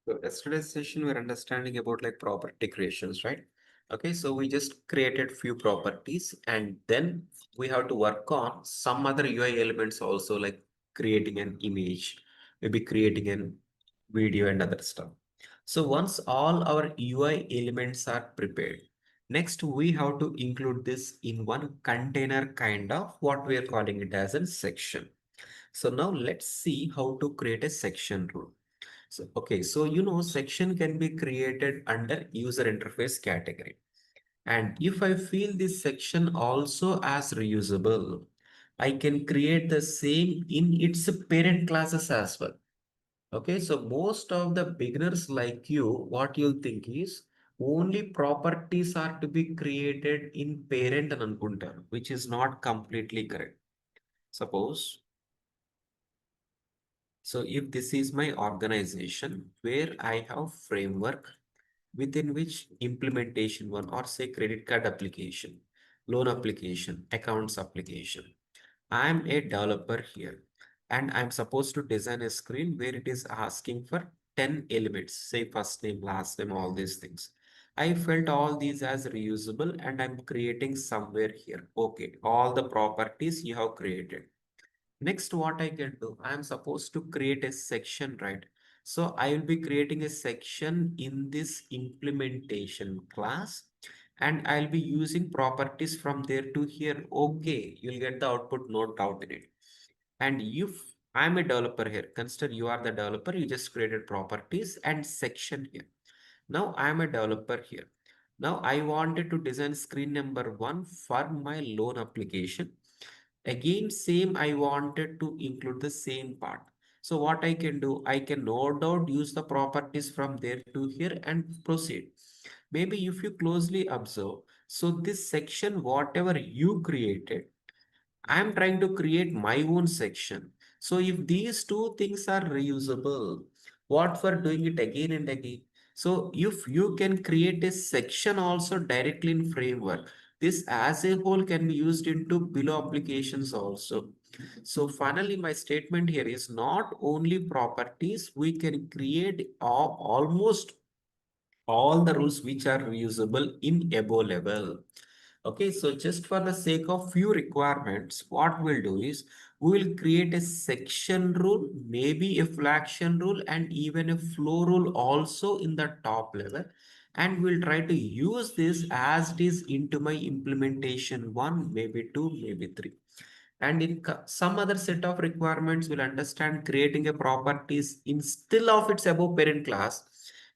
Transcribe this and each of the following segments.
So yesterday's session, we're understanding about like property creations, right? Okay, so we just created few properties and then we have to work on some other UI elements also, like creating an image, maybe creating a video and other stuff. So once all our UI elements are prepared, next we have to include this in one container kind of what we are calling it as a section. So now let's see how to create a section rule. So, okay, so section can be created under user interface category. And if I feel this section also as reusable, I can create the same in its parent classes as well. Okay, so most of the beginners like you, what you'll think is only properties are to be created in parent and ankuntar, which is not completely correct. Suppose, so if this is my organization where I have framework within which implementation one or say credit card application, loan application, accounts application. I'm a developer here and I'm supposed to design a screen where it is asking for 10 elements, say first name, last name, all these things. I felt all these as reusable and I'm creating somewhere here. Okay, all the properties you have created. Next, what I can do, I am supposed to create a section, right? So I will be creating a section in this implementation class and I'll be using properties from there to here. Okay, you'll get the output, no doubt in it. And if I'm a developer here, consider you are the developer, you just created properties and section here. Now I'm a developer here. Now I wanted to design screen number one for my loan application. Again, same, I wanted to include the same part. So what I can do, I can no doubt use the properties from there to here and proceed. Maybe if you closely observe, so this section, whatever you created, I'm trying to create my own section. So if these two things are reusable, what for doing it again and again? So if you can create a section also directly in framework, this as a whole can be used into below applications also. So finally, my statement here is not only properties, we can create almost all the rules which are reusable in above level. Okay, so just for the sake of few requirements, what we'll do is we will create a section rule, maybe a flaction rule, and even a flow rule also in the top level. And we'll try to use this as it is into my implementation one, maybe two, maybe three. And in some other set of requirements, we'll understand creating a properties in still of its above parent class,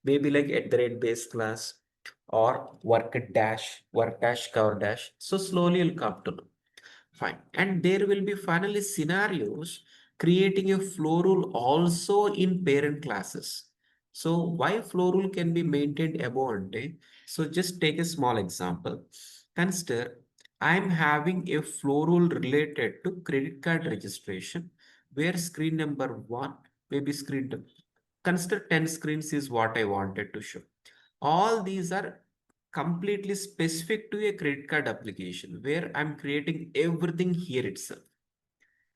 maybe like at the rate base class or work dash cover dash. So slowly you'll come to know. Fine. And there will be finally scenarios creating a flow rule also in parent classes. So why flow rule can be maintained above ante? So just take a small example. Consider I'm having a flow rule related to credit card registration where screen number one, maybe consider 10 screens is what I wanted to show. All these are completely specific to a credit card application where I'm creating everything here itself.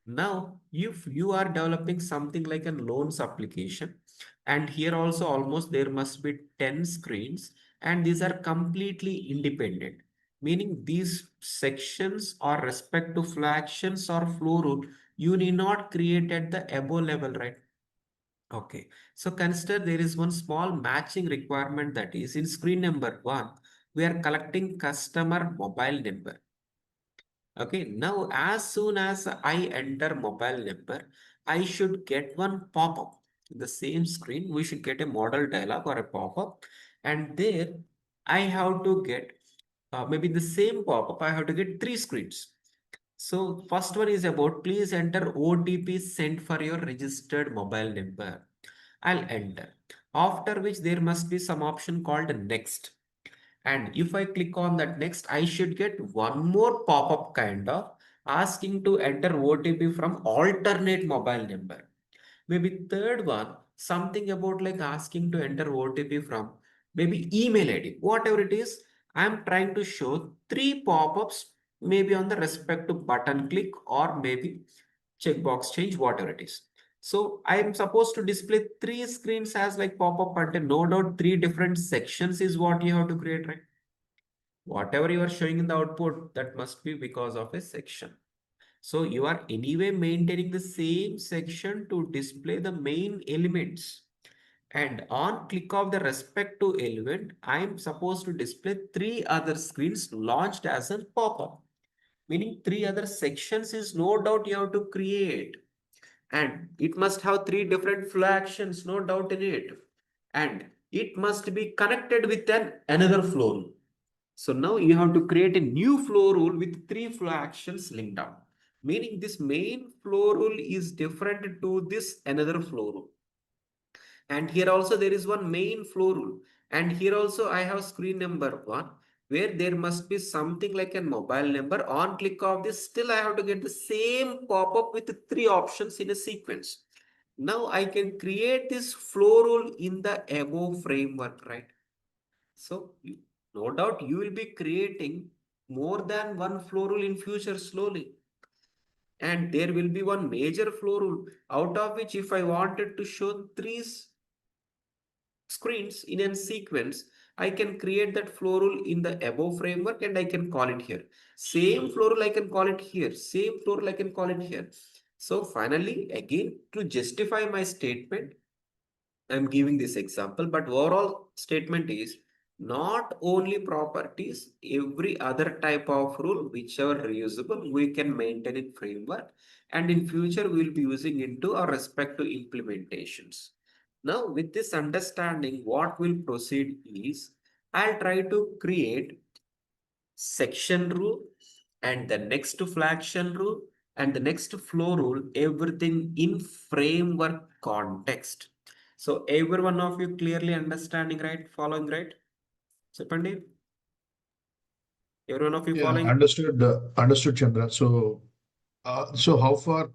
Now, if you are developing something like a loans application, and here also almost there must be 10 screens, and these are completely independent, meaning these sections or respect to flagships or flow rule, you need not create at the above level, right? Okay, so consider there is one small matching requirement that is in screen number one, we are collecting customer mobile number. Okay, now as soon as I enter mobile number, I should get one pop-up. The same screen, we should get a model dialog or a pop-up, and there I have to get maybe the same pop-up, I have to get three screens. So first one is about please enter OTP sent for your registered mobile number. I'll enter. After which there must be some option called next. And if I click on that next, I should get one more pop-up kind of asking to enter OTP from alternate mobile number. Maybe third one, something about like asking to enter OTP from maybe email ID, whatever it is. I'm trying to show three pop-ups, maybe on the respect to button click or maybe checkbox change, whatever it is. So I am supposed to display three screens as like pop-up content. No doubt three different sections is what you have to create, right? Whatever you are showing in the output, that must be because of a section. So you are anyway maintaining the same section to display the main elements. And on click of the respective element, I am supposed to display three other screens launched as a pop-up. Meaning three other sections is no doubt you have to create. And it must have three different flow actions, no doubt in it. And it must be connected with another flow rule. So now you have to create a new flow rule with three flow actions linked up. Meaning this main flow rule is different to this another flow rule. And here also there is one main flow rule. And here also I have screen number one where there must be something like a mobile number. On click of this, still I have to get the same pop-up with three options in a sequence. Now I can create this flow rule in the above framework, right? So no doubt you will be creating more than one flow rule in future slowly. And there will be one major flow rule out of which if I wanted to show three screens in a sequence, I can create that flow rule in the above framework and I can call it here. Same flow rule I can call it here. Same flow rule I can call it here. So finally, again, to justify my statement, I'm giving this example, but overall statement is not only properties, every other type of rule, whichever reusable, we can maintain in framework. And in future, we'll be using into our respective implementations. Now, with this understanding, what will proceed is I'll try to create section rule and the next flaction rule and the next flow rule, everything in framework context. So every one of you clearly understanding, right? Following, right? Sepandi, every one of you Yeah, following? understood, Chandra. So how far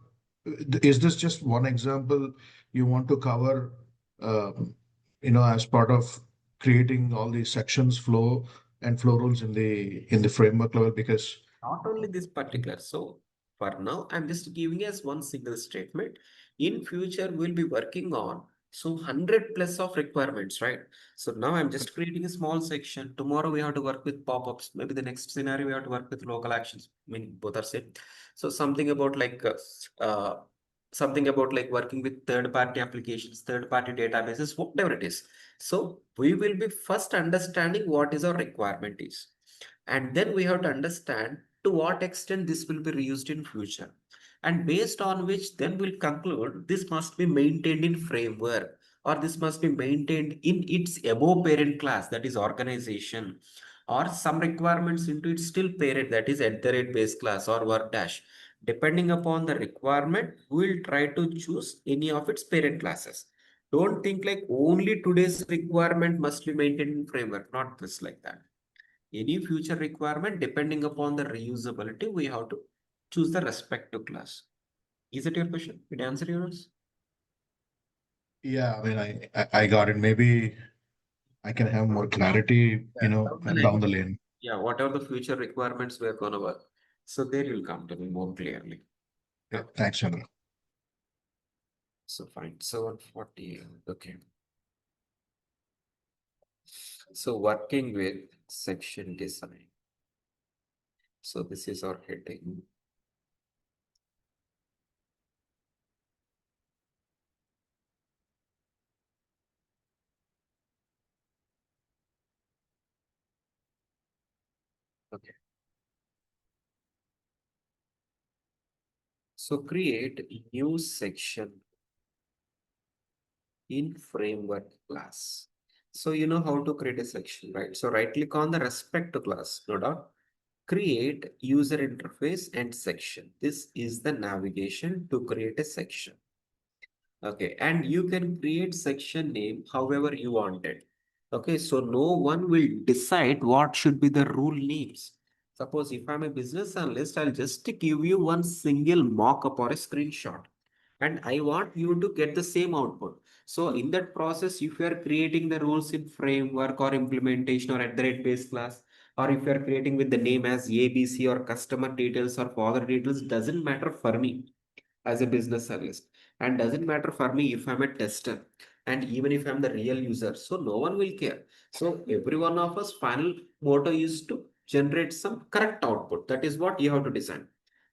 is this just one example you want to cover, um, as part of creating all these sections, flow and flow rules in the framework level? Because Not only this particular. So for now, I'm just giving us one single statement. In future, we'll be working on so 100 plus of requirements, right? So now I'm just creating a small section. Tomorrow we have to work with pop-ups. Maybe the next scenario we have to work with local actions. I mean, both are same. So something about like working with third-party applications, third-party databases, whatever it is. So we will be first understanding what is our requirement is. And then we have to understand to what extent this will be reused in future. And based on which then we'll conclude this must be maintained in framework or this must be maintained in its above parent class, that is organization, or some requirements into its still parent, that is at the rate base class or work dash. Depending upon the requirement, we'll try to choose any of its parent classes. Don't think like only today's requirement must be maintained in framework, not just like that. Any future requirement, depending upon the reusability, we have to choose the respective class. Is it your question? Did I answer yours? yeah, I mean, I got it. Maybe I can have more clarity, Yeah, down the down line. the lane. Yeah, whatever the future requirements we're gonna work. So there you'll come to me more clearly. Yeah, Yeah. thanks, Chandra. So fine. So 140. Okay. So working with section design. So this is our heading. Okay. So create new section in framework class. So you know how to create a section, right? So right click on the respect to class, no doubt. Create user interface and section. This is the navigation to create a section. Okay, and you can create section name however you want it. Okay, so no one will decide what should be the rule names. Suppose if I'm a business analyst, I'll just give you one single mock-up or a screenshot. And I want you to get the same output. So in that process, if you are creating the rules in framework or implementation or at the rate base class, or if you are creating with the name as ABC or customer details or further details, doesn't matter for me as a business analyst. And doesn't matter for me if I'm a tester and even if I'm the real user, so no one will care. So every one of us final motto is to generate some correct output. That is what you have to design.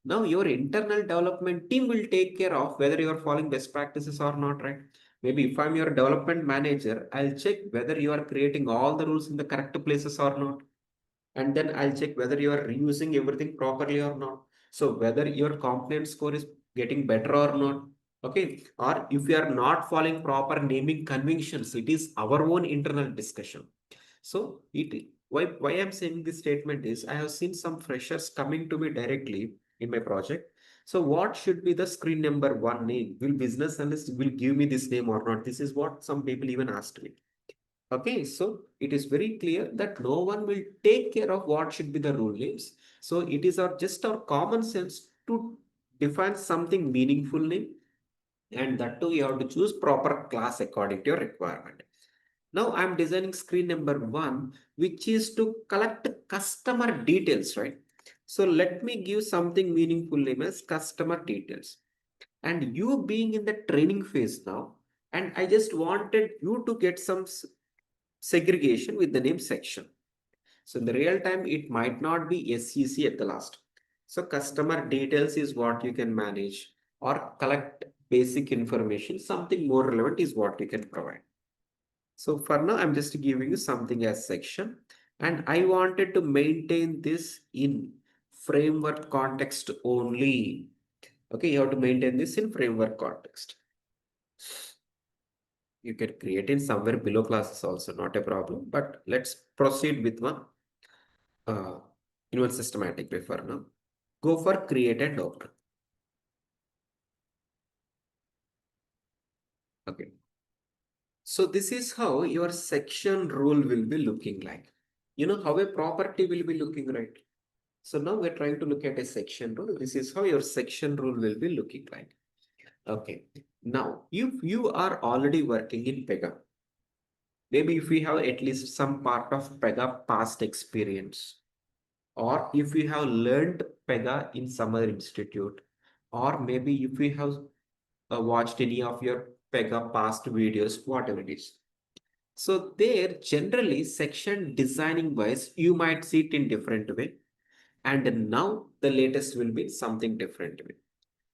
Now your internal development team will take care of whether you are following best practices or not, right? Maybe if I'm your development manager, I'll check whether you are creating all the rules in the correct places or not. And then I'll check whether you are reusing everything properly or not. So whether your complaint score is getting better or not. Okay. Or if you are not following proper naming conventions, it is our own internal discussion. So why I'm saying this statement is I have seen some freshers coming to me directly in my project. So what should be the screen number one name? Will business analyst will give me this name or not? This is what some people even asked me. Okay, so it is very clear that no one will take care of what should be the rule names. So it is our just our common sense to define something meaningful name, and that too you have to choose proper class according to your requirement. Now I'm designing screen number one, which is to collect customer details, right? So let me give something meaningful name as customer details. And you being in the training phase now, and I just wanted you to get some segregation with the name section. So in the real time, it might not be SEC at the last. So customer details is what you can manage or collect basic information. Something more relevant is what you can provide. So for now, I'm just giving you something as section. And I wanted to maintain this in framework context only. Okay, you have to maintain this in framework context. You can create in somewhere below classes also, not a problem. But let's proceed with uh, one systematic way for now. Go for create and open. Okay. So this is how your section rule will be looking like. You know how a property will be looking, right? So now we're trying to look at a section rule. This is how your section rule will be looking like. Okay. Now, if you are already working in Pega, maybe if we have at least some part of Pega past experience, or if you have learned Pega in some other institute, or maybe if you have watched any of your Pega past videos, whatever it is. So there, generally, section designing wise, you might see it in different way. And now the latest will be something different way.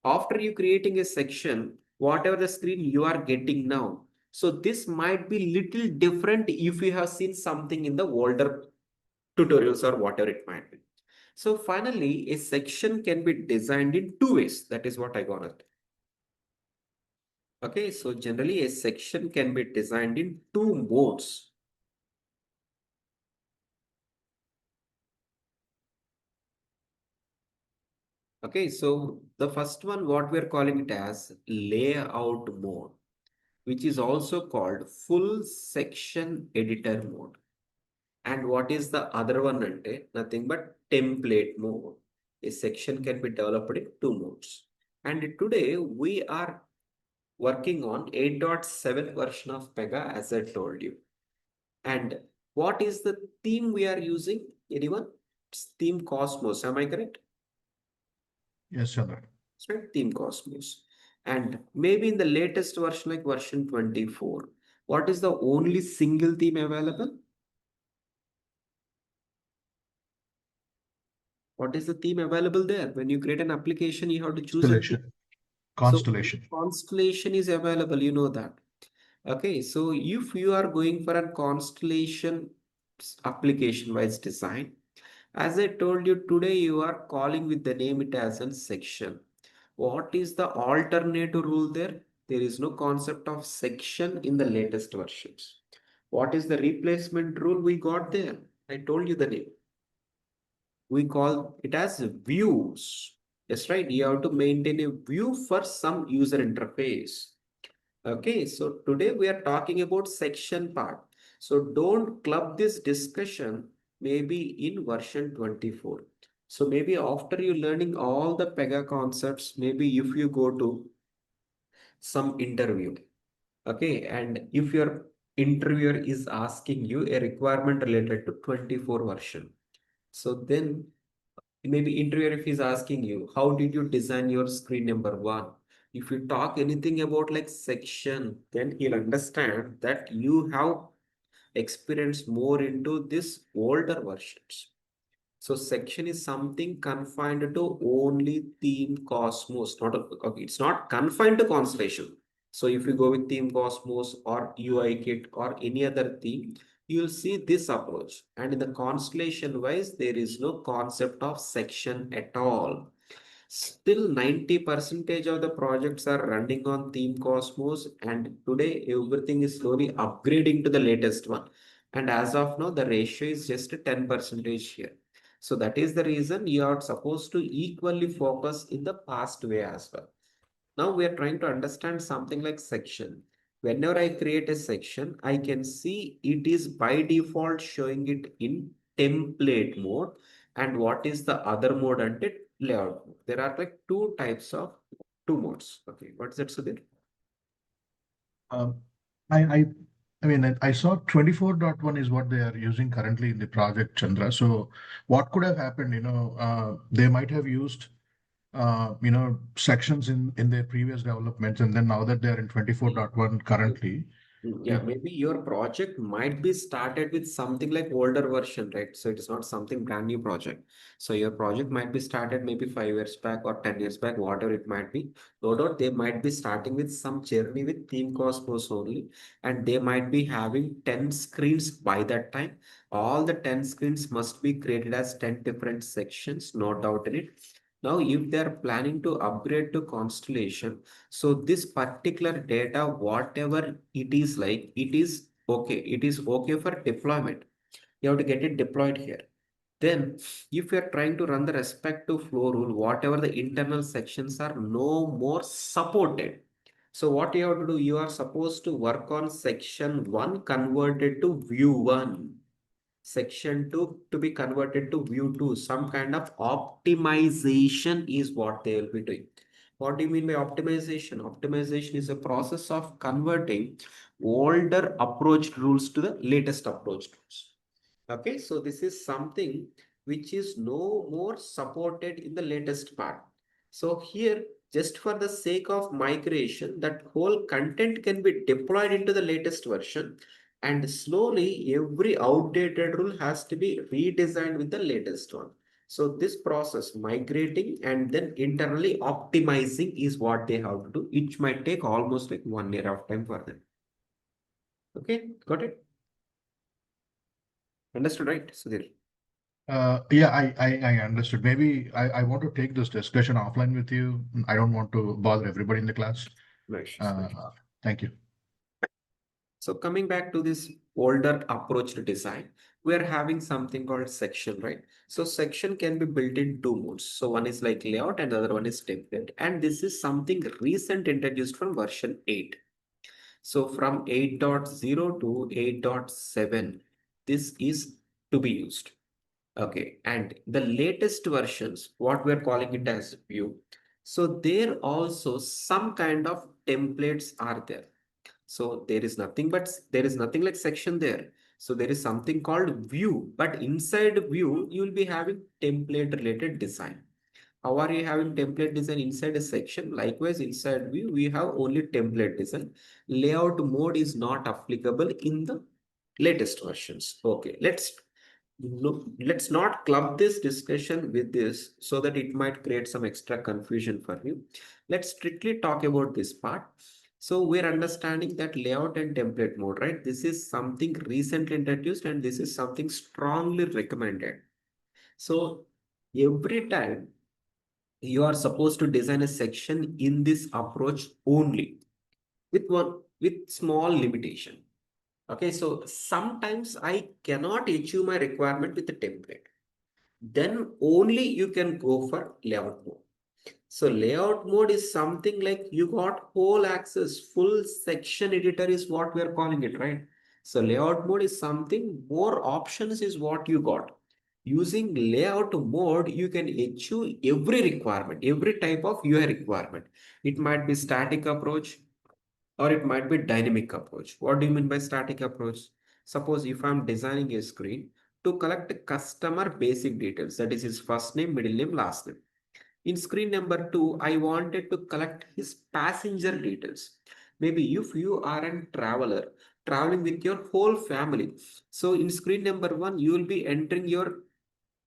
After you creating a section, whatever the screen you are getting now, so this might be little different if you have seen something in the older tutorials or whatever it might be. So finally, a section can be designed in two ways. That is what I got it. Okay, so generally a section can be designed in two modes. Okay, so the first one, what we're calling it as layout mode, which is also called full section editor mode. And what is the other one? Ante? Nothing but template mode. A section can be developed in two modes. And today we are working on 8.7 version of Pega, as I told you. And what is the theme we are using? Anyone? It's theme Cosmos. Am I correct? Yes, Chandra. It's right, theme Cosmos. And maybe in the latest version, like version 24, what is the only single theme available? What is the theme available there? When you create an application, you have to choose a theme. Constellation. So Constellation. Constellation is available, you know that. Okay, so if you are going for a Constellation application-wise design, as I told you today, you are calling with the name it as a section. What is the alternative rule there? There is no concept of section in the latest versions. What is the replacement rule we got there? I told you the name. We call it as views. That's right. You have to maintain a view for some user interface. Okay, so today we are talking about section part. So don't club this discussion maybe in version 24. So maybe after you learning all the Pega concepts, maybe if you go to some interview, okay, and if your interviewer is asking you a requirement related to 24 version, so then maybe interviewer if he's asking you, how did you design your screen number one? If you talk anything about like section, then he'll understand that you have experienced more into this older versions. So section is something confined to only theme Cosmos, not okay, it's not confined to Constellation. So if you go with theme Cosmos or UI kit or any other theme, you'll see this approach. And in the constellation wise, there is no concept of section at all. Still 90 percentage of the projects are running on Theme Cosmos, and today everything is slowly upgrading to the latest one. And as of now, the ratio is just 10 percentage here. So that is the reason you are supposed to equally focus in the past way as well. Now we are trying to understand something like section. Whenever I create a section, I can see it is by default showing it in template mode. And what is the other mode until layout mode? There are like two types of two modes. Okay, what's that, Sudhir? Um, I, I, I mean, I saw 24.1 is what they are using currently in the project, Chandra. So what could have happened? They might have used, sections in their previous developments, and then now that they are in 24.1 currently, Yeah, maybe your project might be started with something like older version, right? So it is not something brand new project. So your project might be started maybe 5 years back or 10 years back, whatever it might be. No doubt they might be starting with some journey with Theme Cosmos only, and they might be having 10 screens by that time. All the 10 screens must be created as 10 different sections, no doubt in it. Now, if they are planning to upgrade to Constellation, so this particular data, whatever it is like, it is okay. It is okay for deployment. You have to get it deployed here. Then, if you are trying to run the respective flow rule, whatever the internal sections are no more supported. So what you have to do, you are supposed to work on section 1 converted to view 1. Section 2 to be converted to view 2. Some kind of optimization is what they will be doing. What do you mean by optimization? Optimization is a process of converting older approach rules to the latest approach rules. Okay, so this is something which is no more supported in the latest part. So here, just for the sake of migration, that whole content can be deployed into the latest version, and slowly every outdated rule has to be redesigned with the latest one. So this process, migrating and then internally optimizing, is what they have to do, which might take almost like 1 year of time for them. Okay, got it? Understood, right, Sudhir? yeah, I understood. Maybe I want to take this discussion offline with you. I don't want to bother everybody in the class. Nice, Uh, nice. Thank you. So coming back to this older approach to design, we are having something called section, right? So section can be built in two modes. So one is like layout and the other one is template. And this is something recent introduced from version 8. So from 8.0 to 8.7, this is to be used. Okay, and the latest versions, what we're calling it as view. So there also some kind of templates are there. So there is nothing like section there. So there is something called view, but inside view, you will be having template related design. How are you having template design inside a section? Likewise, inside view, we have only template design. Layout mode is not applicable in the latest versions. Okay, let's not club this discussion with this so that it might create some extra confusion for you. Let's strictly talk about this part. So we're understanding that layout and template mode, right? This is something recently introduced and this is something strongly recommended. So every time you are supposed to design a section in this approach only with small limitation. Okay, so sometimes I cannot achieve my requirement with the template. Then only you can go for layout mode. So layout mode is something like you got whole access, full section editor is what we are calling it, right? So layout mode is something more options is what you got. Using layout mode, you can achieve every requirement, every type of UI requirement. It might be static approach, or it might be dynamic approach. What do you mean by static approach? Suppose if I'm designing a screen to collect customer basic details, that is his first name, middle name, last name. In screen number 2, I wanted to collect his passenger details. Maybe if you are a traveler traveling with your whole family, so in screen number 1, you will be entering your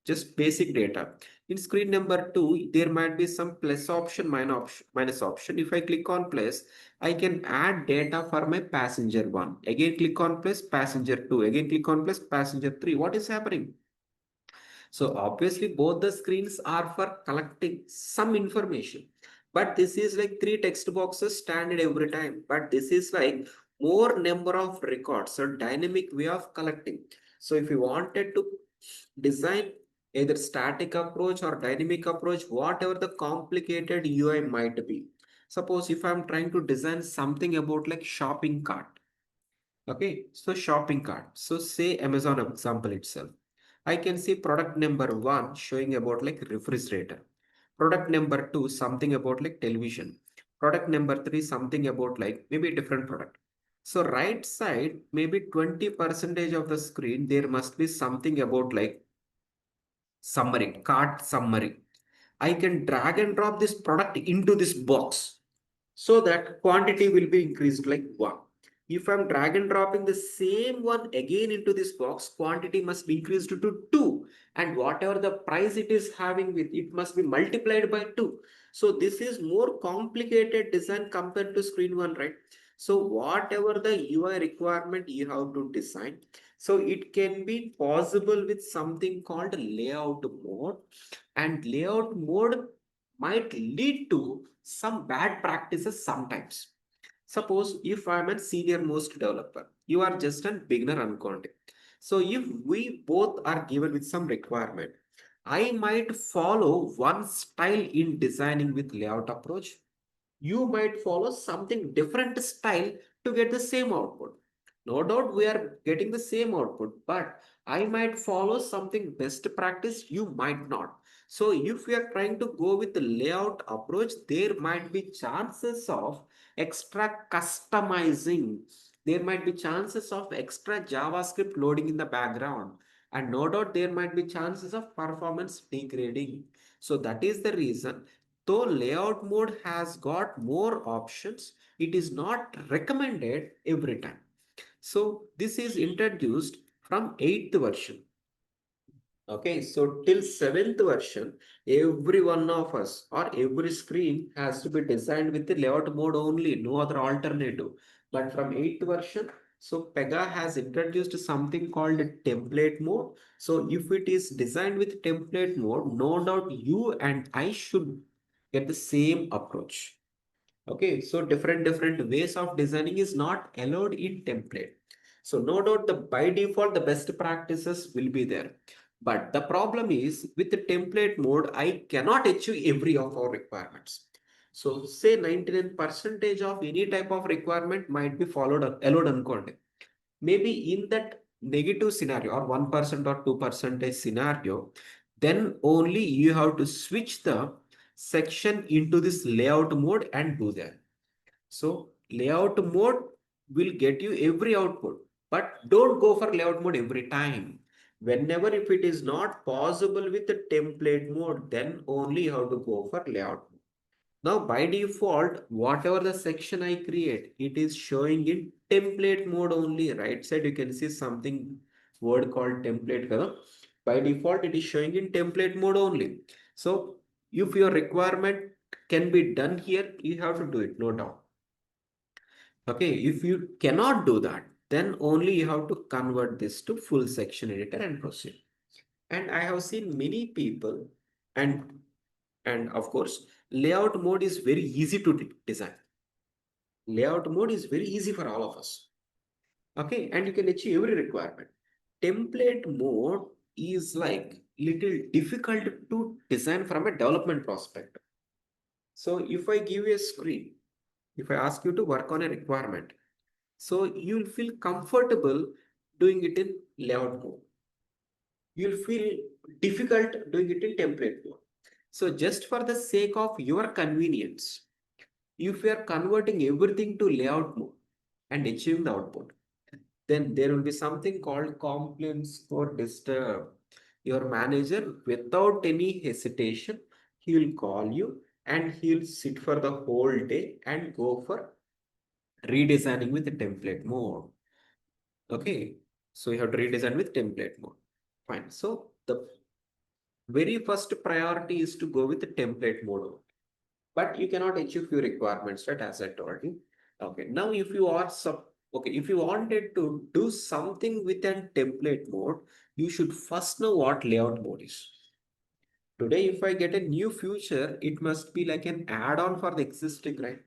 just basic data. In screen number 2, there might be some plus option, minus option. If I click on plus, I can add data for my passenger 1. Again, click on plus, passenger 2. Again, click on plus, passenger 3. What is happening? So obviously both the screens are for collecting some information. But this is like three text boxes standard every time. But this is like more number of records, so dynamic way of collecting. So if you wanted to design either static approach or dynamic approach, whatever the complicated UI might be. Suppose if I'm trying to design something about like shopping cart. Okay, so shopping cart. So say Amazon example itself. I can see product number 1 showing about like refrigerator. Product number 2 something about like television. Product number 3 something about like maybe different product. So right side maybe 20 percentage of the screen there must be something about like summary, cart summary. I can drag and drop this product into this box so that quantity will be increased like 1. If I'm drag and dropping the same one again into this box, quantity must be increased to 2. And whatever the price it is having with, it must be multiplied by 2. So this is more complicated design compared to screen 1, right? So whatever the UI requirement you have to design, so it can be possible with something called layout mode, and layout mode might lead to some bad practices sometimes. Suppose if I'm a senior most developer, you are just a beginner uncontent. So if we both are given with some requirement, I might follow one style in designing with layout approach. You might follow something different style to get the same output. No doubt we are getting the same output, but I might follow something best practice, you might not. So if we are trying to go with the layout approach, there might be chances of extra customizing. There might be chances of extra JavaScript loading in the background. And no doubt there might be chances of performance degrading. So that is the reason, though layout mode has got more options, it is not recommended every time. So this is introduced from 8th version. Okay, so till 7th version, every one of us or every screen has to be designed with the layout mode only, no other alternative. But from 8th version, so Pega has introduced something called template mode. So if it is designed with template mode, no doubt you and I should get the same approach. Okay, so different ways of designing is not allowed in template. So no doubt the by default the best practices will be there. But the problem is with the template mode, I cannot achieve every of our requirements. So say 99 percentage of any type of requirement might be followed allowed uncoded. Maybe in that negative scenario or 1% or 2% scenario, then only you have to switch the section into this layout mode and do that. So layout mode will get you every output, but don't go for layout mode every time. Whenever if it is not possible with the template mode, then only you have to go for layout mode. Now by default, whatever the section I create, it is showing in template mode only. Right side you can see something word called template color. By default, it is showing in template mode only. So if your requirement can be done here, you have to do it, no doubt. Okay, if you cannot do that, then only you have to convert this to full section editor and proceed. And I have seen many people, and and of course, layout mode is very easy to design. Layout mode is very easy for all of us. Okay, and you can achieve every requirement. Template mode is like little difficult to design from a development perspective. So if I give you a screen, if I ask you to work on a requirement, so you'll feel comfortable doing it in layout mode. You'll feel difficult doing it in template mode. So just for the sake of your convenience, if you are converting everything to layout mode and achieving the output, then there will be something called complaints for disturb. Your manager, without any hesitation, he will call you and he'll sit for the whole day and go for redesigning with the template mode. Okay, so you have to redesign with template mode. Fine. So the very first priority is to go with the template mode, but you cannot achieve your requirements, right? As I told you. Okay, now if you are if you wanted to do something with a template mode, you should first know what layout mode is. Today, if I get a new feature, it must be like an add-on for the existing, right?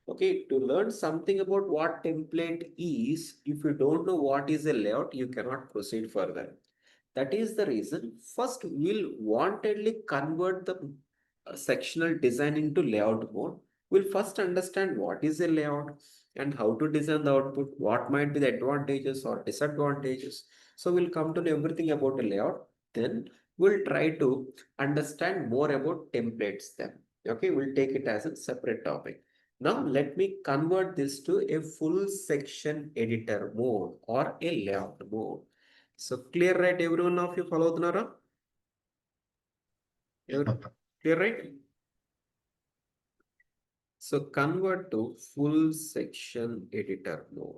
Okay, to learn something about what template is, if you don't know what is a layout, you cannot proceed further. That is the reason. First, we'll wantedly convert the sectional design into layout mode. We'll first understand what is a layout and how to design the output, what might be the advantages or disadvantages. So we'll come to know everything about a layout. Then we'll try to understand more about templates then. Okay, we'll take it as a separate topic. Now let me convert this to a full section editor mode or a layout mode. So clear, right? Everyone of you follow the Nara? Clear, right? So convert to full section editor mode.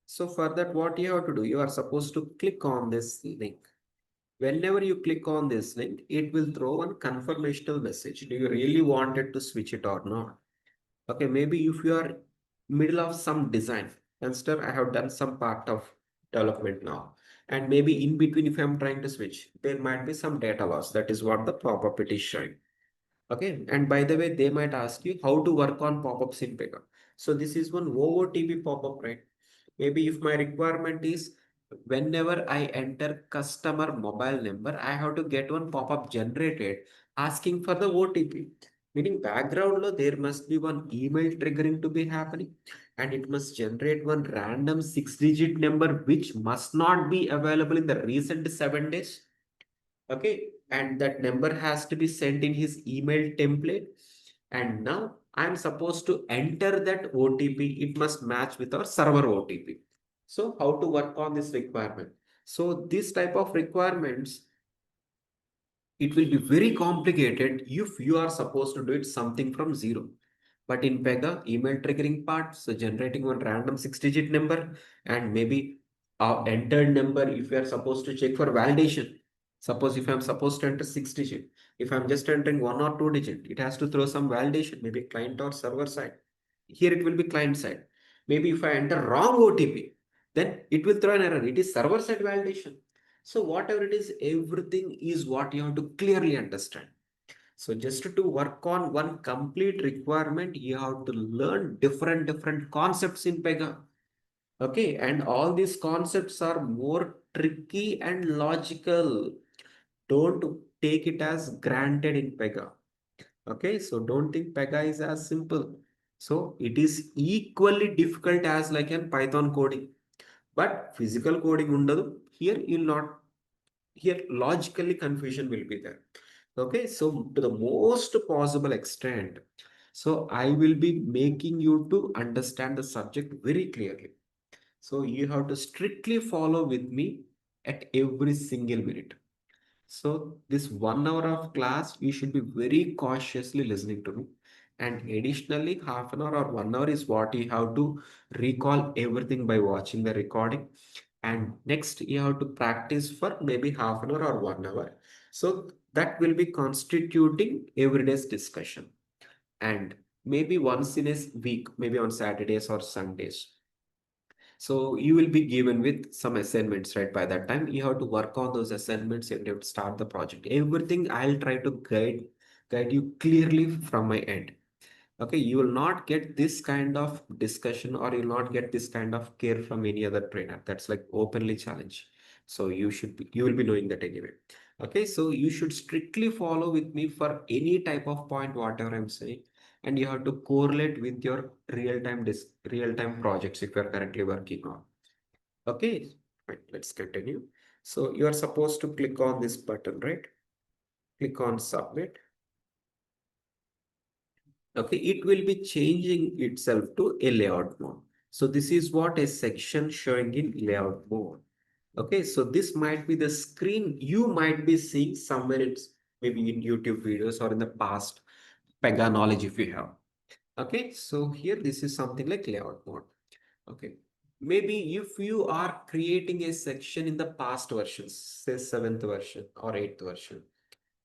So for that, what you have to do, you are supposed to click on this link. Whenever you click on this link, it will throw one confirmational message. Do you really want it to switch it or not? Okay, maybe if you are middle of some design, instead I have done some part of development now. And maybe in between, if I'm trying to switch, there might be some data loss. That is what the pop-up it is showing. Okay, and by the way, they might ask you how to work on pop-ups in Pega. So this is one OOTP pop-up, right? Maybe if my requirement is whenever I enter customer mobile number, I have to get one pop-up generated asking for the OTP. Meaning background lo, there must be one email triggering to be happening and it must generate one random 6-digit number which must not be available in the recent 7 days. Okay, and that number has to be sent in his email template. And now I'm supposed to enter that OTP. It must match with our server OTP. So how to work on this requirement? So this type of requirements, it will be very complicated if you are supposed to do it something from zero. But in Pega, email triggering part, so generating one random 6-digit number and maybe our entered number if you are supposed to check for validation. Suppose if I'm supposed to enter 6-digit, if I'm just entering 1 or 2 digit, it has to throw some validation, maybe client or server side. Here it will be client side. Maybe if I enter wrong OTP, then it will throw an error. It is server side validation. So whatever it is, everything is what you have to clearly understand. So just to work on one complete requirement, you have to learn different concepts in Pega. Okay, and all these concepts are more tricky and logical. Don't take it as granted in Pega. Okay, so don't think Pega is as simple. So it is equally difficult as like an Python coding. But physical coding undadu. Here you'll not, here logically confusion will be there. Okay, so to the most possible extent, so I will be making you to understand the subject very clearly. So you have to strictly follow with me at every single minute. So this 1 hour of class, you should be very cautiously listening to me. And additionally, half an hour or 1 hour is what you have to recall everything by watching the recording. And next, you have to practice for maybe half an hour or 1 hour. So that will be constituting everyday's discussion. And maybe once in a week, maybe on Saturdays or Sundays. So you will be given with some assignments, right? By that time, you have to work on those assignments and you have to start the project. Everything I'll try to guide you clearly from my end. Okay, you will not get this kind of discussion or you'll not get this kind of care from any other trainer. That's like openly challenge. So you will be knowing that anyway. Okay, so you should strictly follow with me for any type of point, whatever I'm saying. And you have to correlate with your real-time projects if you're currently working on. Okay, fine, let's continue. So you are supposed to click on this button, right? Click on submit. Okay, it will be changing itself to a layout mode. So this is what a section showing in layout mode. Okay, so this might be the screen you might be seeing somewhere. It's maybe in YouTube videos or in the past Pega knowledge if you have. Okay, so here this is something like layout mode. Okay, maybe if you are creating a section in the past versions, say seventh version or eighth version,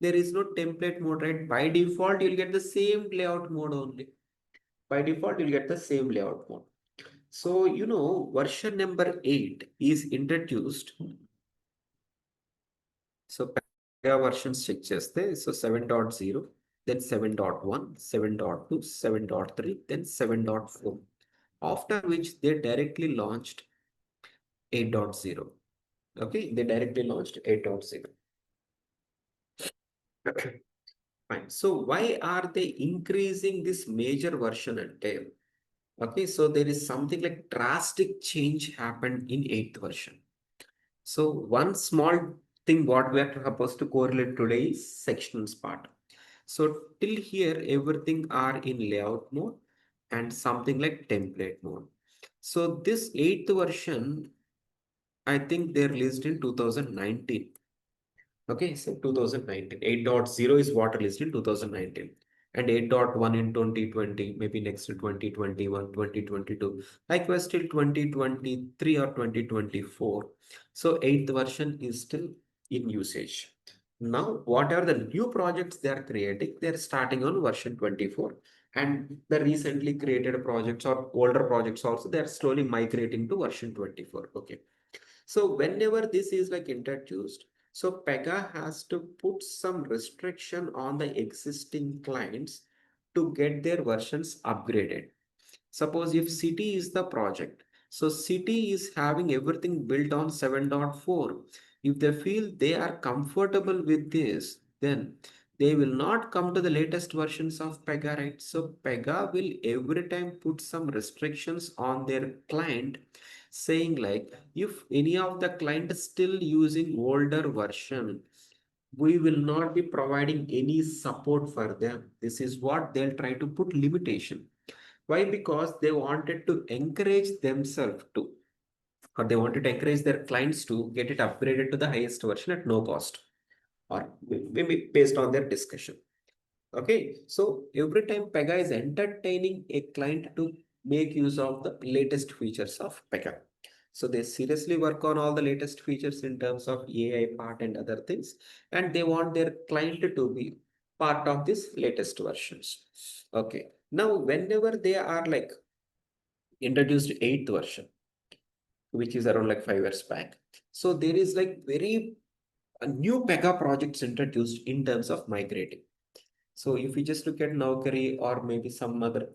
there is no template mode, right? By default, you'll get the same layout mode only. By default, you'll get the same layout mode. So, version number 8 is introduced. So, Pega versions check cheste. So, 7.0, then 7.1, 7.2, 7.3, then 7.4. After which they directly launched 8.0. Okay, they directly launched 8.0. Fine. So, why are they increasing this major version and tail? Okay, so there is something like drastic change happened in 8th version. So one small thing what we are supposed to correlate today is sections part. So till here everything are in layout mode and something like template mode. So this 8th version, I think they released in 2019. Okay, so 2019. 8.0 is what released in 2019. And 8.1 in 2020, maybe next to 2021, 2022. Likewise, till 2023 or 2024. So 8th version is still in usage. Now, whatever the new projects they are creating, they are starting on version 24. And the recently created projects or older projects also, they are slowly migrating to version 24. Okay. So whenever this is like introduced, so Pega has to put some restriction on the existing clients to get their versions upgraded. Suppose if City is the project, so City is having everything built on 7.4. If they feel they are comfortable with this, then they will not come to the latest versions of Pega, right? So Pega will every time put some restrictions on their client, saying like, if any of the client is still using older version, we will not be providing any support for them. This is what they'll try to put limitation. Why? Because they wanted to encourage themselves to, or they wanted to encourage their clients to get it upgraded to the highest version at no cost, or maybe based on their discussion. Okay, so every time Pega is entertaining a client to make use of the latest features of Pega. So they seriously work on all the latest features in terms of AI part and other things, and they want their client to be part of this latest versions. Okay, now whenever they are like introduced eighth version, which is around like 5 years back. So there is like very a new Pega projects introduced in terms of migrating. So if you just look at Naukri or maybe some other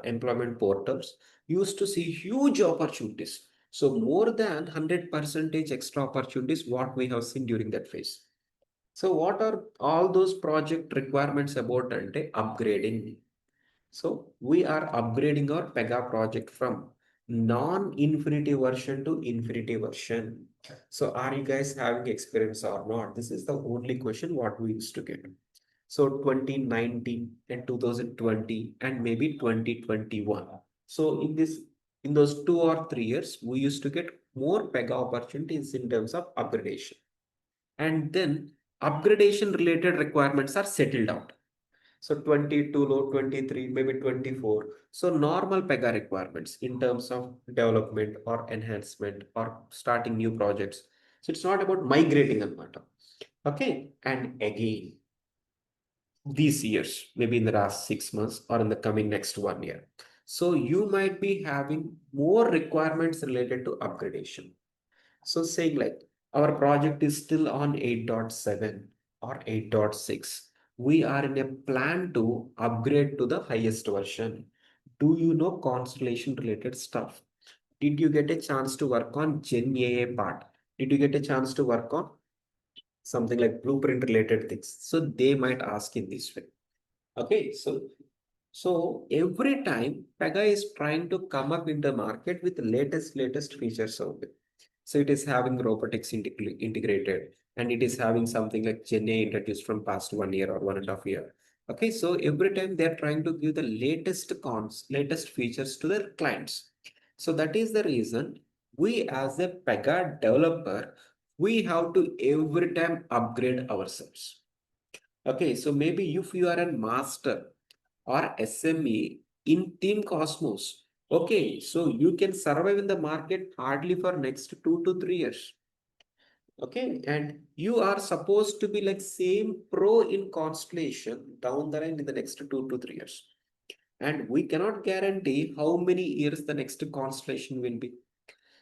employment portals, you used to see huge opportunities. So more than 100% extra opportunities what we have seen during that phase. So what are all those project requirements about and upgrading? So we are upgrading our Pega project from non-infinity version to infinity version. So are you guys having experience or not? This is the only question what we used to get. So 2019 and 2020 and maybe 2021. So in those 2 or 3 years, we used to get more Pega opportunities in terms of upgradation. And then upgradation related requirements are settled out. So 22 low, 23, maybe 24. So normal Pega requirements in terms of development or enhancement or starting new projects. So it's not about migrating a matter. Okay. And again, these years, maybe in the last 6 months or in the coming next 1 year. So you might be having more requirements related to upgradation. So saying like our project is still on 8.7 or 8.6. We are in a plan to upgrade to the highest version. Do you know constellation related stuff? Did you get a chance to work on Gen AI part? Did you get a chance to work on something like blueprint related things? So they might ask in this way. Okay, so every time Pega is trying to come up in the market with latest features of it. So it is having robotics integrated, and it is having something like Gen A introduced from past 1 year or 1.5 year. Okay, so every time they're trying to give the latest features to their clients. So that is the reason we as a Pega developer, we have to every time upgrade ourselves. Okay, so maybe if you are a master or SME in Team Cosmos, okay, so you can survive in the market hardly for next 2 to 3 years. Okay, and you are supposed to be like same pro in Constellation down the line in the next 2 to 3 years. And we cannot guarantee how many years the next Constellation will be.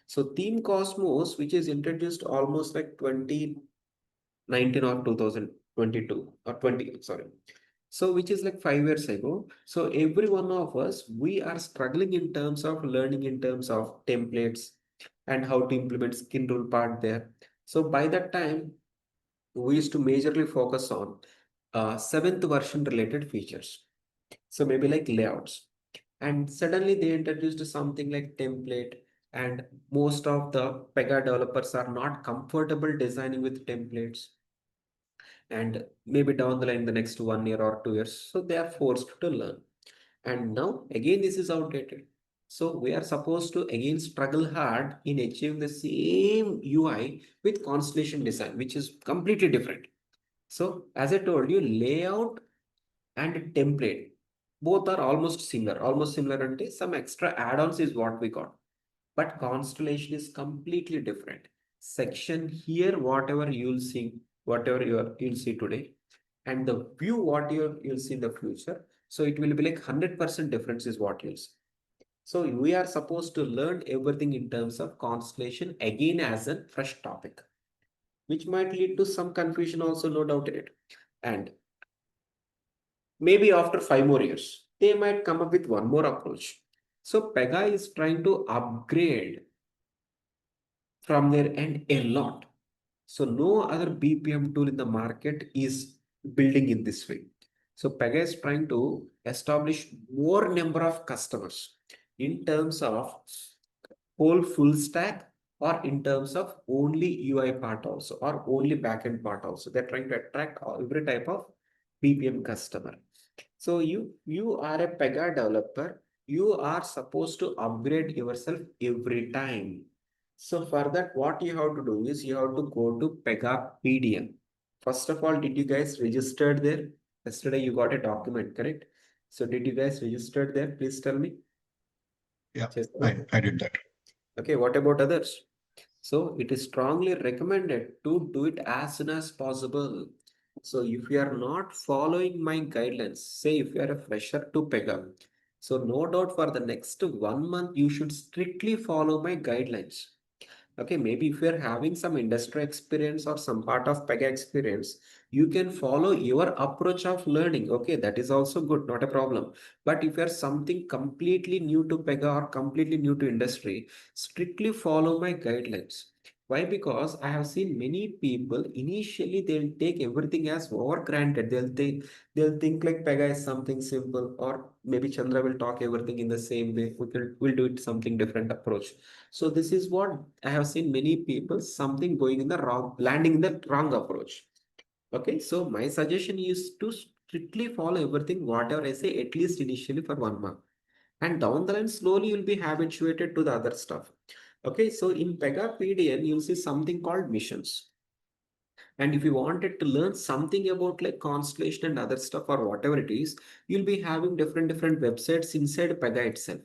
So Team Cosmos, which is introduced almost like 2019 or 2022 or 20, sorry. So which is like 5 years ago. So every one of us, we are struggling in terms of learning in terms of templates and how to implement skin rule part there. So by that time, we used to majorly focus on seventh version related features. So maybe like layouts. And suddenly they introduced something like template, and most of the Pega developers are not comfortable designing with templates. And maybe down the line, the next 1 year or 2 years, so they are forced to learn. And now again, this is outdated. So we are supposed to again struggle hard in achieving the same UI with constellation design, which is completely different. So as I told you, layout and template both are almost similar, and some extra add-ons is what we got. But constellation is completely different. Section here, whatever you'll see, you'll see today, and the view what you'll see in the future. So it will be like 100% difference is what you'll see. So we are supposed to learn everything in terms of constellation again as a fresh topic, which might lead to some confusion also, no doubt in it. And maybe after 5 more years, they might come up with one more approach. So Pega is trying to upgrade from their end a lot. So no other BPM tool in the market is building in this way. So Pega is trying to establish more number of customers in terms of whole full stack, or in terms of only UI part also, or only backend part also. They're trying to attract every type of BPM customer. So you are a Pega developer. You are supposed to upgrade yourself every time. So for that, what you have to do is you have to go to Pega PDM. First of all, did you guys registered there? Yesterday you got a document, correct? So did you guys registered there? Please tell me. Yeah, Yes. I did that. Okay, what about others? So it is strongly recommended to do it as soon as possible. So if you are not following my guidelines, say if you are a fresher to Pega, so no doubt for the next 1 month, you should strictly follow my guidelines. Okay, maybe if you're having some industry experience or some part of Pega experience, you can follow your approach of learning. Okay, that is also good, not a problem. But if you're something completely new to Pega or completely new to industry, strictly follow my guidelines. Why? Because I have seen many people initially they'll take everything as over granted. They'll think like Pega is something simple, or maybe Chandra will talk everything in the same way. We'll do it something different approach. So this is what I have seen many people something going in the wrong, landing in the wrong approach. Okay, so my suggestion is to strictly follow everything, whatever I say, at least initially for 1 month. And down the line, slowly you'll be habituated to the other stuff. Okay, so in Pega PDN, you'll see something called missions. And if you wanted to learn something about like Constellation and other stuff or whatever it is, you'll be having different websites inside Pega itself.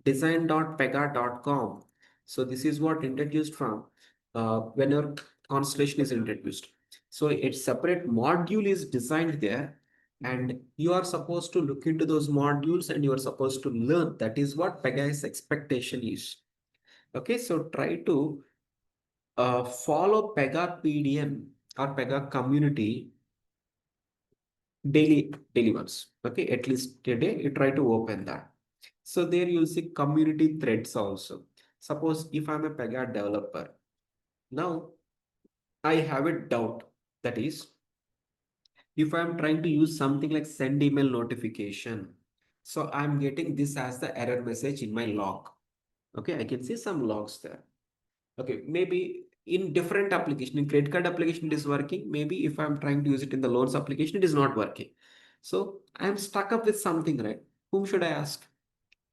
Design.pega.com. So this is what introduced from when your Constellation is introduced. So its separate module is designed there, and you are supposed to look into those modules and you are supposed to learn. That is what Pega's expectation is. Okay, so try to follow Pega PDM or Pega community daily once. Okay, at least today you try to open that. So there you'll see community threads also. Suppose if I'm a Pega developer, now I have a doubt. That is, if I'm trying to use something like send email notification, so I'm getting this as the error message in my log. Okay, I can see some logs there. Okay, maybe in different application, in credit card application, it is working. Maybe if I'm trying to use it in the loans application, it is not working. So I'm stuck up with something, right? Whom should I ask?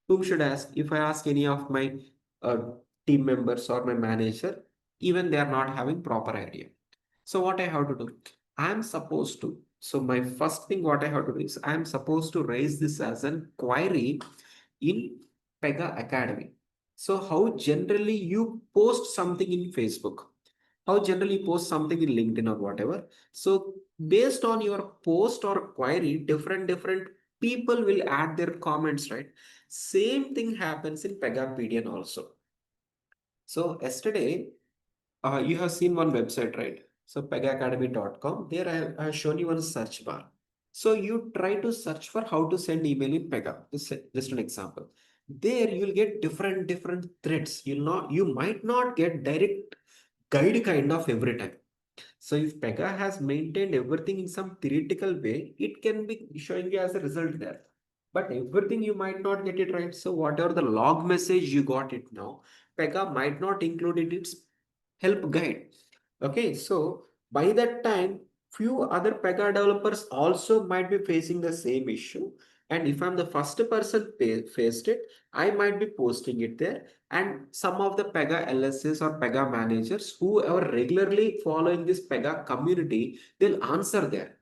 Whom should I ask? If I ask any of my uh, team members or my manager, even they are not having proper idea. So what I have to do? I'm supposed to So my first thing what I have to do is I am supposed to raise this as an query in Pega Academy. So how generally you post something in Facebook, how generally you post something in LinkedIn or whatever. So based on your post or query, different people will add their comments, right? Same thing happens in Pega PDN also. So yesterday, you have seen one website, right? So pegaacademy.com. There I have shown you one search bar. So you try to search for how to send email in Pega. Just an example. There you'll get different threads. You might not get direct guide kind of every time. So if Pega has maintained everything in some theoretical way, it can be showing you as a result there. But everything you might not get it right. So whatever the log message you got it now, Pega might not include it in its help guide. Okay, so by that time, few other Pega developers also might be facing the same issue. And if I'm the first person faced it, I might be posting it there. And some of the Pega LSs or Pega managers who are regularly following this Pega community, they'll answer there.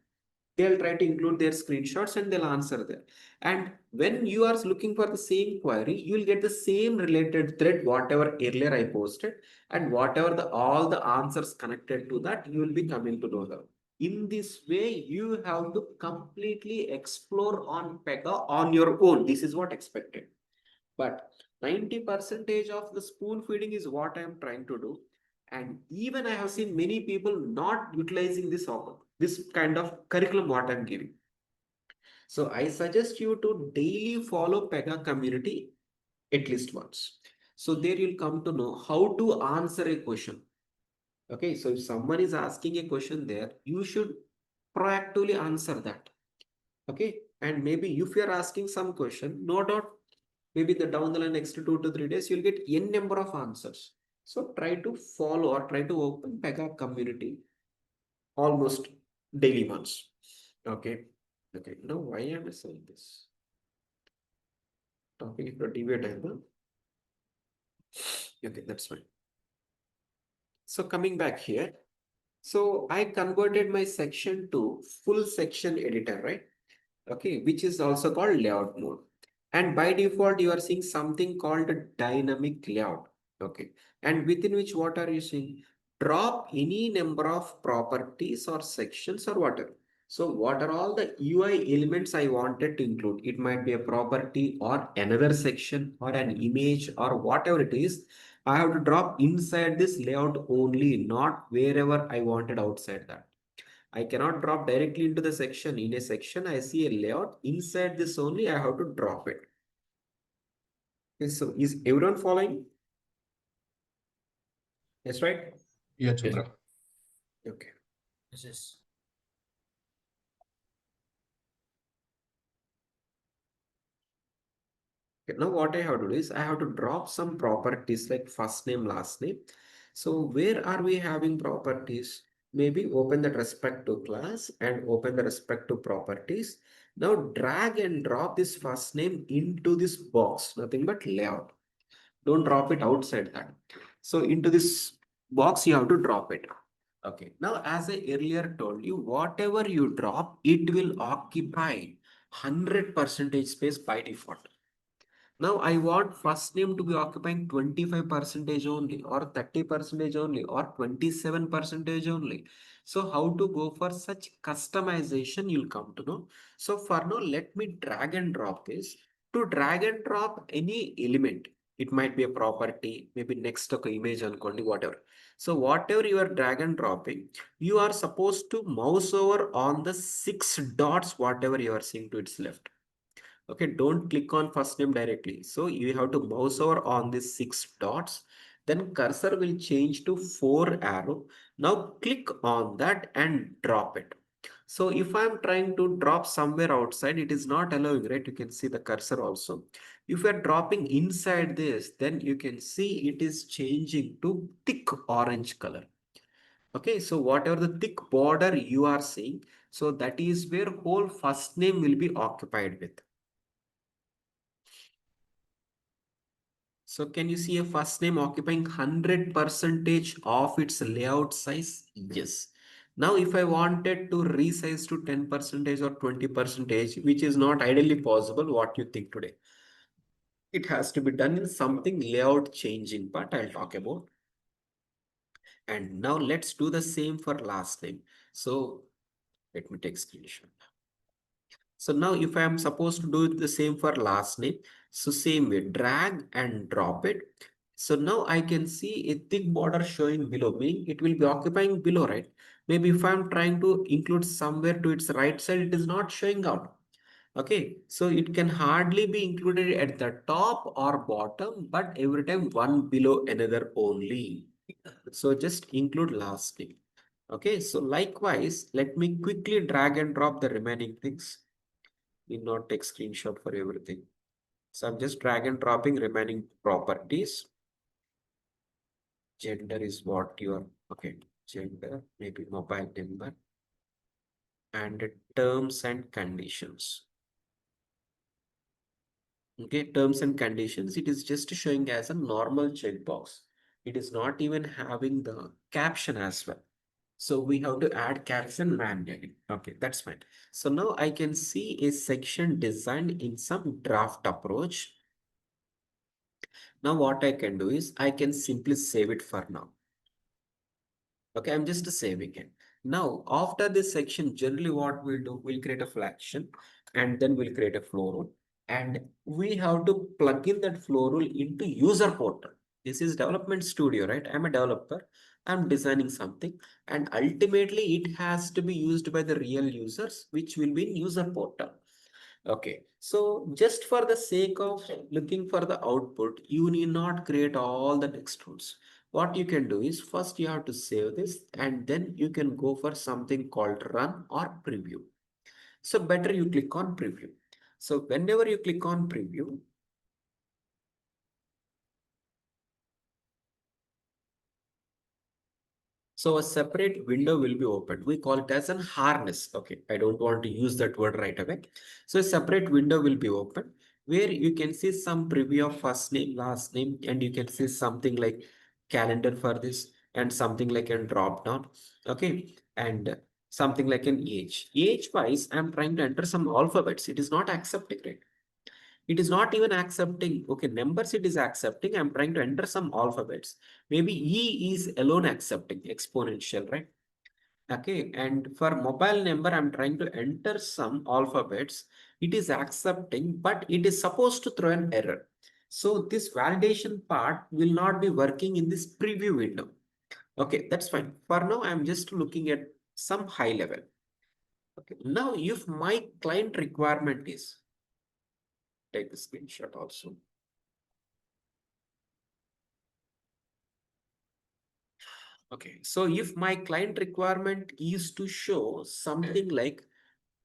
They'll try to include their screenshots and they'll answer there. And when you are looking for the same query, you'll get the same related thread, whatever earlier I posted, and whatever the all the answers connected to that, you will be coming to know them. In this way, you have to completely explore on Pega on your own. This is what expected. But 90 percentage of the spoon feeding is what I am trying to do. And even I have seen many people not utilizing this kind of curriculum what I'm giving. So I suggest you to daily follow Pega community at least once. So there you'll come to know how to answer a question. Okay, so if someone is asking a question there, you should proactively answer that. Okay, and maybe if you are asking some question, no doubt, maybe the down the line next 2 to 3 days, you'll get n number of answers. So try to follow or try to open Pega community almost daily once. Okay. Okay. Now why am I saying this? Topic is deviate. Okay, that's fine. So coming back here. So I converted my section to full section editor, right? Okay, which is also called layout mode. And by default, you are seeing something called a dynamic layout. Okay, and within which what are you seeing? Drop any number of properties or sections or whatever. So what are all the UI elements I wanted to include? It might be a property or another section or an image or whatever it is. I have to drop inside this layout only, not wherever I wanted outside that. I cannot drop directly into the section. In a section, I see a layout. Inside this only, I have to drop it. Okay, so is everyone following? Yes, right? Yeah, Yes. Chandra. Okay. This is okay. Now what I have to do is I have to drop some properties like first name, last name. So where are we having properties? Maybe open the respect to class and open the respect to properties. Now drag and drop this first name into this box, nothing but layout. Don't drop it outside that. So into this box, you have to drop it. Okay. Now, as I earlier told you, whatever you drop, it will occupy 100 percentage space by default. Now I want first name to be occupying 25 percentage only or 30 percentage only or 27 percentage only. So how to go for such customization you'll come to know. So for now, let me drag and drop this. To drag and drop any element, it might be a property, maybe next to image unquote, whatever. So whatever you are drag and dropping, you are supposed to mouse over on the 6 dots, whatever you are seeing to its left. Okay, don't click on first name directly. So you have to mouse over on these 6 dots. Then cursor will change to 4 arrow. Now click on that and drop it. So if I'm trying to drop somewhere outside, it is not allowing, right? You can see the cursor also. If you're dropping inside this, then you can see it is changing to thick orange color. Okay, so whatever the thick border you are seeing, so that is where whole first name will be occupied with. So can you see a first name occupying 100 percentage of its layout size? Yes. Now, if I wanted to resize to 10 percentage or 20 percentage, which is not ideally possible, what you think today? It has to be done in something layout changing part I'll talk about. And now let's do the same for last name. So let me take screenshot. So now if I am supposed to do the same for last name, so same way, drag and drop it. So now I can see a thick border showing below, meaning it will be occupying below, right? Maybe if I'm trying to include somewhere to its right side, it is not showing out. Okay, so it can hardly be included at the top or bottom, but every time one below another only. So just include last name. Okay, so likewise, let me quickly drag and drop the remaining things. Need not take screenshot for everything. So I'm just drag and dropping remaining properties. Gender is what you are, okay, gender, maybe mobile number, and terms and conditions. Okay, terms and conditions, it is just showing as a normal checkbox. It is not even having the caption as well. So we have to add caption manually. Okay, that's fine. So now I can see a section designed in some draft approach. Now what I can do is I can simply save it for now. Okay, I'm just saving it. Now, after this section, generally what we'll do, we'll create a flexion and then we'll create a flow rule. And we have to plug in that flow rule into user portal. This is development studio, right? I'm a developer. I'm designing something and ultimately it has to be used by the real users, which will be in user portal. Okay, so just for the sake of looking for the output, you need not create all the text rules. What you can do is first you have to save this and then you can go for something called run or preview. So better you click on preview. So whenever you click on preview, so a separate window will be opened. We call it as an harness. Okay, I don't want to use that word right away. So a separate window will be open where you can see some preview of first name, last name, and you can see something like calendar for this and something like a drop down. Okay, and something like an age. Age wise, I'm trying to enter some alphabets. It is not accepting, right? It is not even accepting. Okay, numbers it is accepting. I'm trying to enter some alphabets. Maybe E is alone accepting exponential, right? Okay, and for mobile number, I'm trying to enter some alphabets. It is accepting, but it is supposed to throw an error. So this validation part will not be working in this preview window. Okay, that's fine. For now, I'm just looking at some high level. Okay, now if my client requirement is, take the screenshot also. Okay, so if my client requirement is to show something like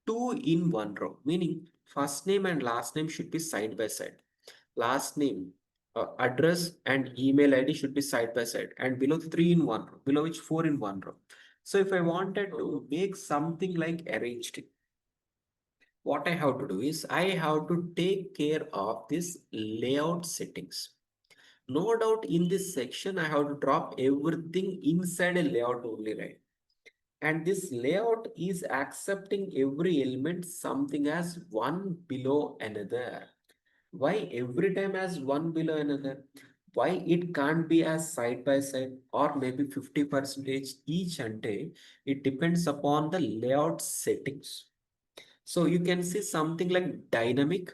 two in one row, meaning first name and last name should be side by side. Last name, address and email ID should be side by side and below three in one row, below which four in one row. So if I wanted to make something like arranged, what I have to do is I have to take care of this layout settings. No doubt in this section, I have to drop everything inside a layout only, right? And this layout is accepting every element something as one below another. Why every time as one below another? Why it can't be as side by side or maybe 50 percentage each and day? It depends upon the layout settings. So you can see something like dynamic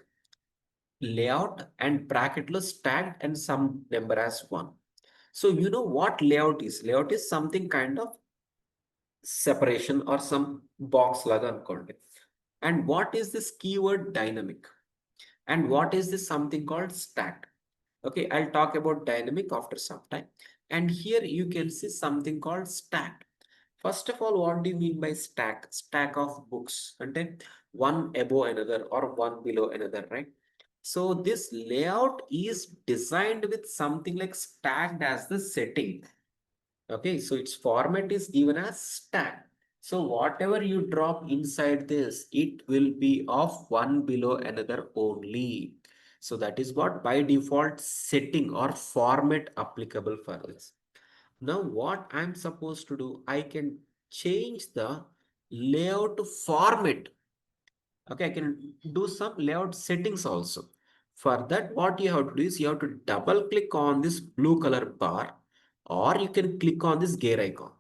layout and bracket stacked and some number as one. So you know what layout is? Layout is something kind of separation or some box laga అనుకోండి. And what is this keyword dynamic? And what is this something called stacked? Okay, I'll talk about dynamic after some time. And here you can see something called stacked. First of all, what do you mean by stack? Stack of books. And one above another or one below another, right? So this layout is designed with something like stacked as the setting. Okay, so its format is given as stack. So whatever you drop inside this, it will be of one below another only. So that is what by default setting or format applicable for this. Now what I'm supposed to do, I can change the layout format. Okay, I can do some layout settings also. For that, what you have to do is you have to double click on this blue color bar, or you can click on this gear icon.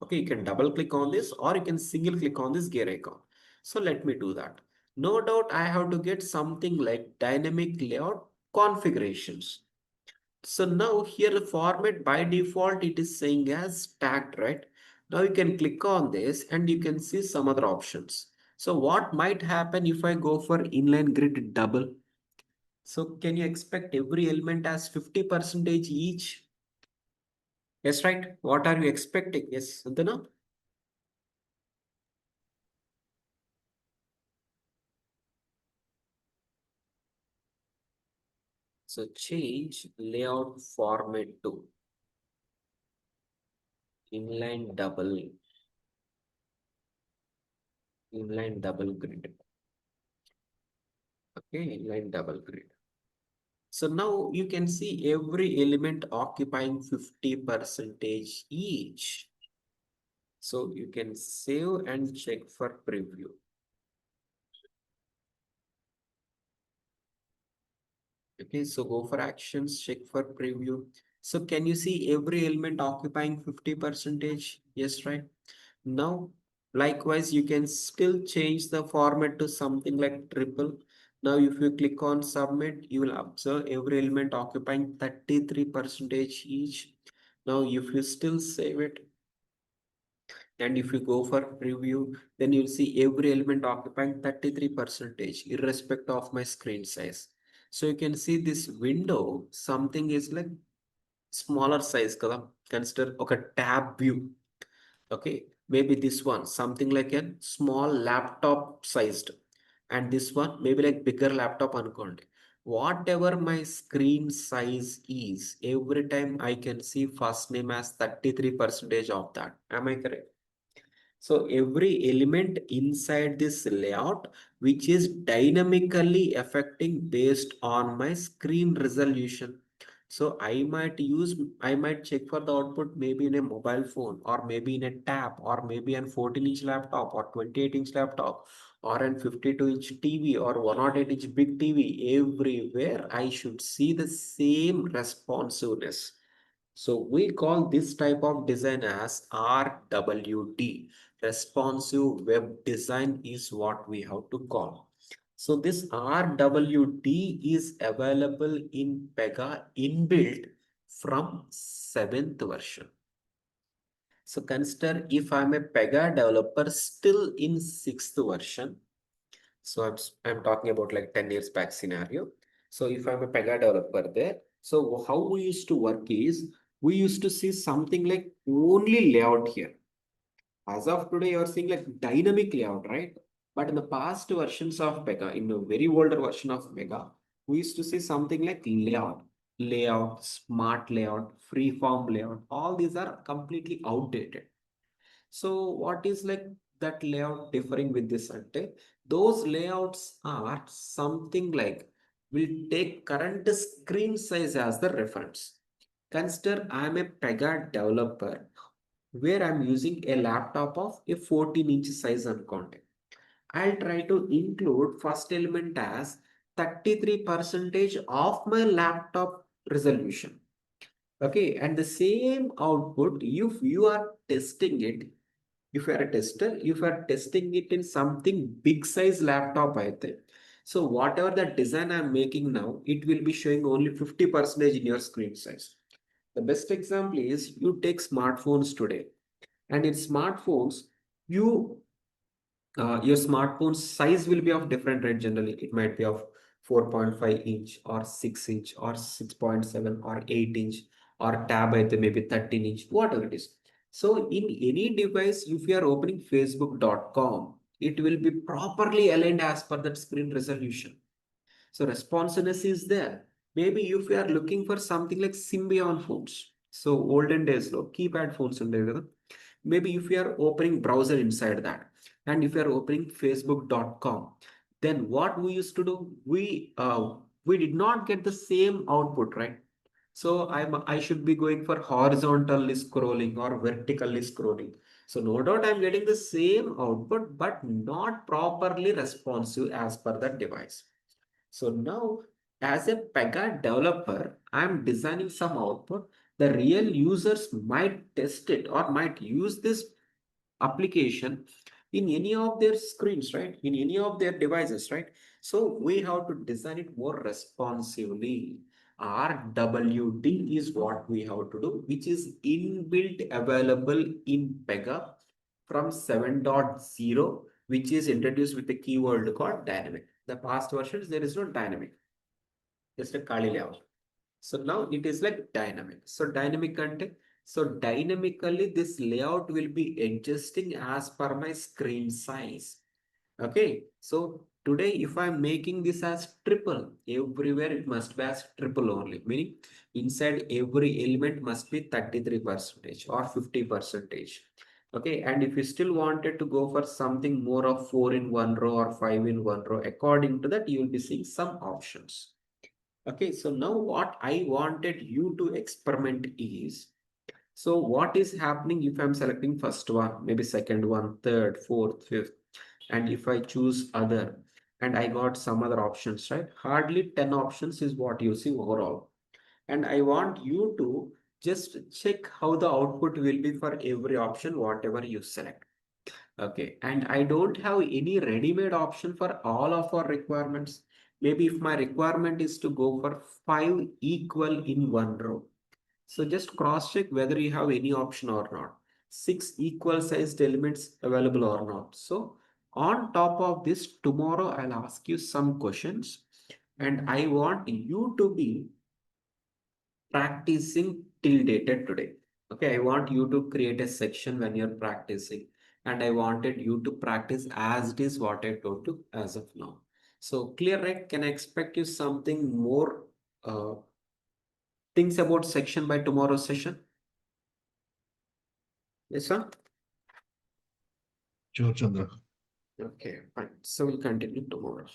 Okay, you can double click on this or you can single click on this gear icon. So let me do that. No doubt I have to get something like dynamic layout configurations. So now here the format by default it is saying as stacked, right? Now you can click on this and you can see some other options. So what might happen if I go for inline grid double? So can you expect every element as 50% each? Yes, right. What are you expecting? Yes, Santana? So change layout format to inline double, inline double grid. Okay, inline double grid. So now you can see every element occupying 50 percentage each. So you can save and check for preview. Okay, so go for actions, check for preview. So can you see every element occupying 50 percentage? Yes, right. Now, likewise, you can still change the format to something like triple. Now, if you click on submit, you will observe every element occupying 33 percentage each. Now, if you still save it, and if you go for preview, then you'll see every element occupying 33 percentage, irrespective of my screen size. So you can see this window, something is like smaller size kada. Consider okay tab view. Okay, maybe this one something like a small laptop sized, and this one maybe like bigger laptop అనుకోండి. Whatever my screen size is, every time I can see first name as 33 percentage of that. Am I correct? So every element inside this layout, which is dynamically affecting based on my screen resolution. So I might check for the output maybe in a mobile phone or maybe in a tab or maybe an 14-inch laptop or 28-inch laptop or an 52-inch TV or 108-inch big TV. Everywhere I should see the same responsiveness. So we call this type of design as RWD. Responsive web design is what we have to call. So this RWD is available in Pega inbuilt from 7th version. So consider if I'm a Pega developer still in 6th version. So I'm talking about like 10 years back scenario. So if I'm a Pega developer there, so how we used to work is we used to see something like only layout here. As of today, you're seeing like dynamic layout, right? But in the past versions of Pega, in a very older version of Pega, we used to see something like layout, smart layout, freeform layout. All these are completely outdated. So what is like that layout differing with this ante? Those layouts are something like will take current screen size as the reference. Consider I am a Pega developer where I'm using a laptop of a 14-inch size and content. I'll try to include first element as 33 percentage of my laptop resolution. Okay, and the same output, if you are testing it, if you are a tester, if you are testing it in something big size laptop, I think. So whatever the design I'm making now, it will be showing only 50 percentage in your screen size. The best example is you take smartphones today, and in smartphones, you your smartphone size will be of different rate generally. It might be of 4.5 inch or 6 inch or 6.7 or 8 inch or tab అయితే maybe 13 inch, whatever it is. So in any device, if you are opening facebook.com, it will be properly aligned as per that screen resolution. So responsiveness is there. Maybe if you are looking for something like Symbian phones. So olden days, lo, keypad phones ఉండేవి కదా. Maybe if you are opening browser inside that, and if you are opening facebook.com, then what we used to do, we did not get the same output, right? So I should be going for horizontally scrolling or vertically scrolling. So no doubt I'm getting the same output, but not properly responsive as per the device. So now, as a Pega developer, I'm designing some output. The real users might test it or might use this application in any of their screens, right? In any of their devices, right? So we have to design it more responsively. RWD is what we have to do, which is inbuilt available in Pega from 7.0, which is introduced with the keyword called dynamic. The past versions, there is no dynamic, just a Kali level. So now it is like dynamic. So dynamic content. So dynamically, this layout will be adjusting as per my screen size. Okay. So today, if I'm making this as triple, everywhere it must be as triple only. Meaning inside every element must be 33% or 50%. Okay. And if you still wanted to go for something more of 4 in one row or 5 in one row, according to that, you will be seeing some options. Okay, so now what I wanted you to experiment is, so what is happening if I'm selecting first one, maybe second one, third, fourth, fifth, and if I choose other, and I got some other options, right? Hardly 10 options is what you see overall. And I want you to just check how the output will be for every option, whatever you select. Okay, and I don't have any ready-made option for all of our requirements. Maybe if my requirement is to go for 5 equal in one row. So just cross-check whether you have any option or not. 6 equal sized elements available or not. So on top of this, tomorrow I'll ask you some questions and I want you to be practicing till dated today. Okay, I want you to create a section when you're practicing, and I wanted you to practice as it is what I told you as of now. So clear, right? Can I expect you something more things about section by tomorrow's session? Yes, sir. Sure, Chandra. Okay, fine. So we'll continue tomorrow.